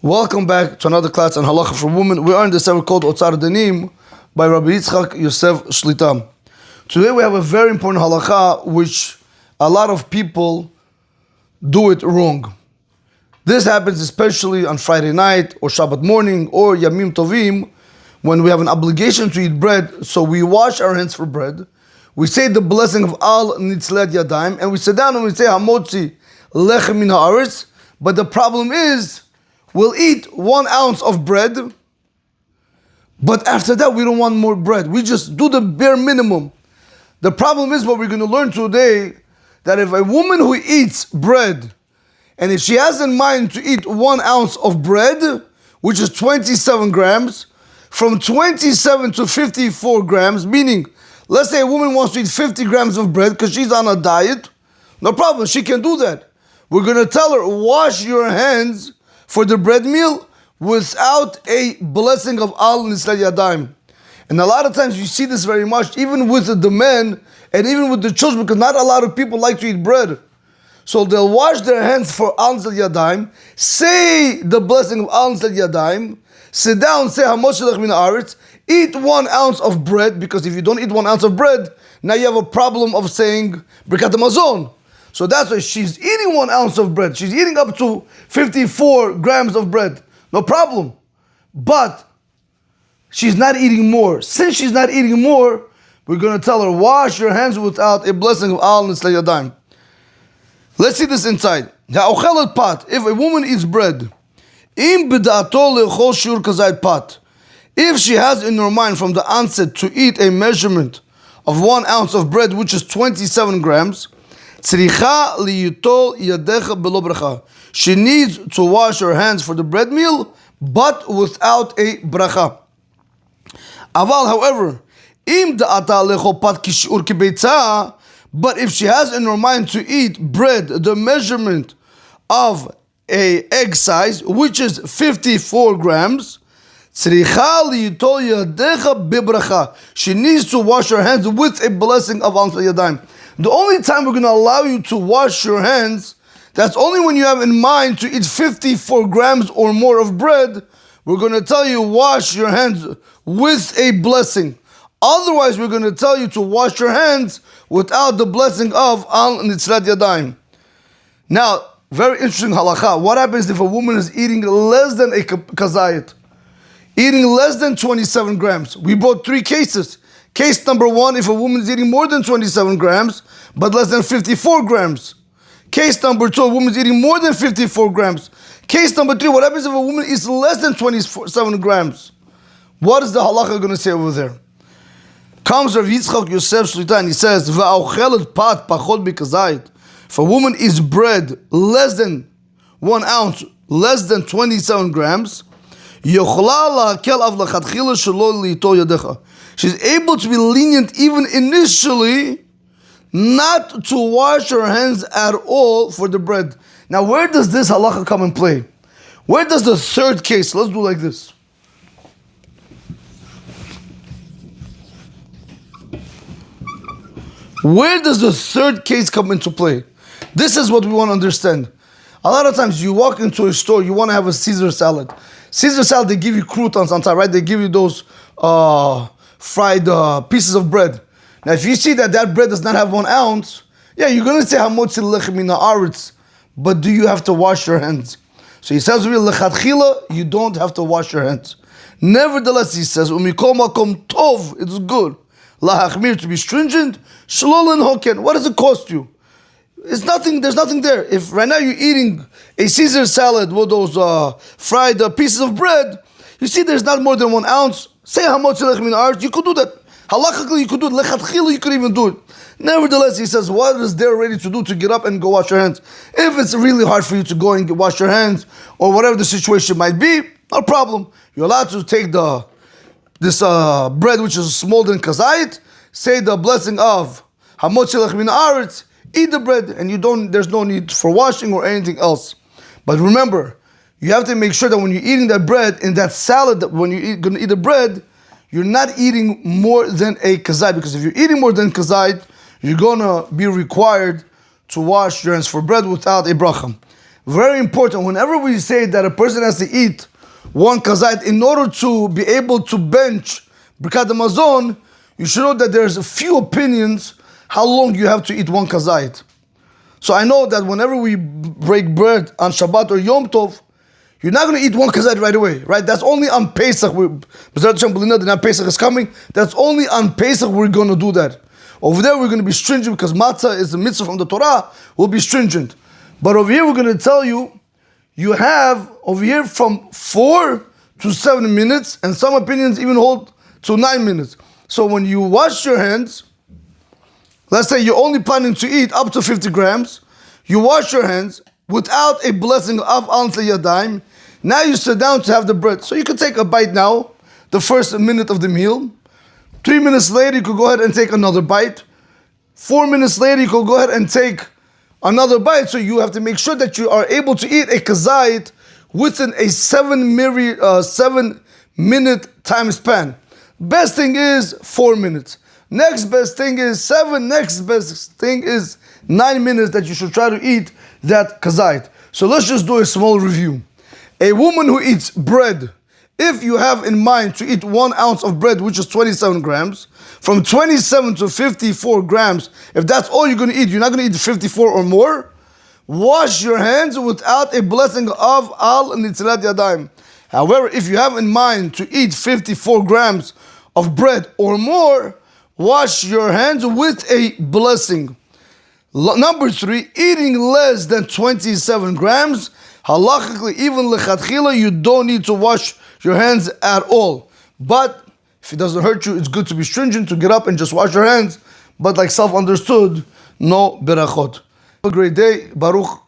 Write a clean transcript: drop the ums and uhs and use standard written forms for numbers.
Welcome back to another class on Halacha for women. We are in the sefer called Otzar Danim by Rabbi Yitzchak Yosef Shlita. Today we have a very important halacha which a lot of people do it wrong. This happens especially on Friday night or Shabbat morning or Yamim Tovim when we have an obligation to eat bread. So we wash our hands for bread. We say the blessing of Al Nitilת Yadיים and we sit down and we say Hamotzi Lechem Min Haaretz. But the problem is we'll eat 1 ounce of bread, but after that we don't want more bread. We just do the bare minimum. The problem is what we're going to learn today, that if a woman who eats bread, and if she has in mind to eat 1 ounce of bread, which is 27 grams, from 27 to 54 grams, meaning, let's say a woman wants to eat 50 grams of bread because she's on a diet, no problem, she can do that. We're going to tell her, wash your hands for the bread meal without a blessing of Al Nitilת Yadיים. And a lot of times you see this very much, even with the men and even with the children, because not a lot of people like to eat bread. So they'll wash their hands for Al Nitilת Yadיים, say the blessing of Al Nitilת Yadיים, sit down, say Hamosh Shelech Min Haaretz, eat 1 ounce of bread, because if you don't eat 1 ounce of bread, now you have a problem of saying Birkat HaMazon. So that's why she's eating 1 ounce of bread. She's eating up to 54 grams of bread. No problem. But she's not eating more. Since she's not eating more, we're going to tell her, wash your hands without a blessing of Al Nitilת Yadיים. Let's see this inside. Ha'ochelet pat. If a woman eats bread, im b'da'ato le'chol shiur kazayit pat. If she has in her mind from the onset to eat a measurement of 1 ounce of bread, which is 27 grams, she needs to wash her hands for the bread meal, but without a bracha. Aval, however, but if she has in her mind to eat bread, the measurement of a egg size, which is 54 grams, she needs to wash her hands with a blessing of Al Nitilת Yadיים. The only time we're going to allow you to wash your hands, that's only when you have in mind to eat 54 grams or more of bread. We're going to tell you wash your hands with a blessing. Otherwise, we're going to tell you to wash your hands without the blessing of Al Nitilת Yadיים. Now, very interesting halacha. What happens if a woman is eating less than a kazayit? Eating less than 27 grams. We brought 3 cases. Case number 1, if a woman is eating more than 27 grams, but less than 54 grams. Case number 2, a woman is eating more than 54 grams. Case number 3, what happens if a woman eats less than 27 grams? What is the halacha going to say over there? Comes Rav Yitzchak Yosef Shlita and he says, Va'ochelet pat pachot b'kazayit. If a woman eats bread less than 1 ounce, less than 27 grams, she's able to be lenient even initially not to wash her hands at all for the bread. Now where does this halacha come and play? Where does the third case, let's do like this. Where does the third case come into play? This is what we want to understand. A lot of times you walk into a store, you want to have a Caesar salad. Caesar salad, they give you croutons on top, right? They give you those fried pieces of bread. Now, if you see that bread does not have 1 ounce, yeah, you're going to say Hamotzi Lechem Min Haaretz, but do you have to wash your hands? So he says, Lechatchila, you don't have to wash your hands. Nevertheless, he says, Umikol Makom Tov, it's good. Lahachmir, to be stringent. Shalol Hoken, what does it cost you? It's nothing, there's nothing there. If right now you're eating a Caesar salad with those fried pieces of bread, you see there's not more than 1 ounce, say Hamotzi Lechem Min Haaretz, you could do that. Halachically, you could do it. Lechatchila, you could even do it. Nevertheless, he says, what is there ready to do to get up and go wash your hands? If it's really hard for you to go and wash your hands, or whatever the situation might be, no problem. You're allowed to take this bread, which is smolden kazayit, say the blessing of Hamotzi Lechem Min Haaretz, eat the bread, and there's no need for washing or anything else. But remember, you have to make sure that when you're eating that bread, in that salad, that when you're going to eat the bread, you're not eating more than a kazayit, because if you're eating more than kazayit, you're going to be required to wash your hands for bread without a bracha. Very important. Whenever we say that a person has to eat one kazait in order to be able to bench Birkat Hamazon, you should know that there's a few opinions how long you have to eat one kazait. So I know that whenever we break bread on Shabbat or Yom Tov, you're not going to eat one kazait right away, right? That's only on Pesach. The Pesach is coming. That's only on Pesach we're going to do that. Over there we're going to be stringent because matzah is a mitzvah from the Torah. We'll be stringent. But over here we're going to tell you, you have over here from 4 to 7 minutes, and some opinions even hold to 9 minutes. So when you wash your hands, let's say you're only planning to eat up to 50 grams, you wash your hands without a blessing of yadיים. Now you sit down to have the bread. So you could take a bite now, the first minute of the meal. 3 minutes later, you could go ahead and take another bite. 4 minutes later, you could go ahead and take another bite. So you have to make sure that you are able to eat a kazait within a 7-minute time span. Best thing is 4 minutes. Next best thing is 7. Next best thing is 9 minutes that you should try to eat that kazait. So let's just do a small review. A woman who eats bread, if you have in mind to eat 1 ounce of bread, which is 27 grams, from 27 to 54 grams, if that's all you're going to eat, you're not going to eat 54 or more, wash your hands without a blessing of nitelat yadיים. However, if you have in mind to eat 54 grams of bread or more, wash your hands with a blessing. Number 3, eating less than 27 grams, halachically, even lechatchila, you don't need to wash your hands at all. But if it doesn't hurt you, it's good to be stringent, to get up and just wash your hands. But like self-understood, no berachot. Have a great day. Baruch.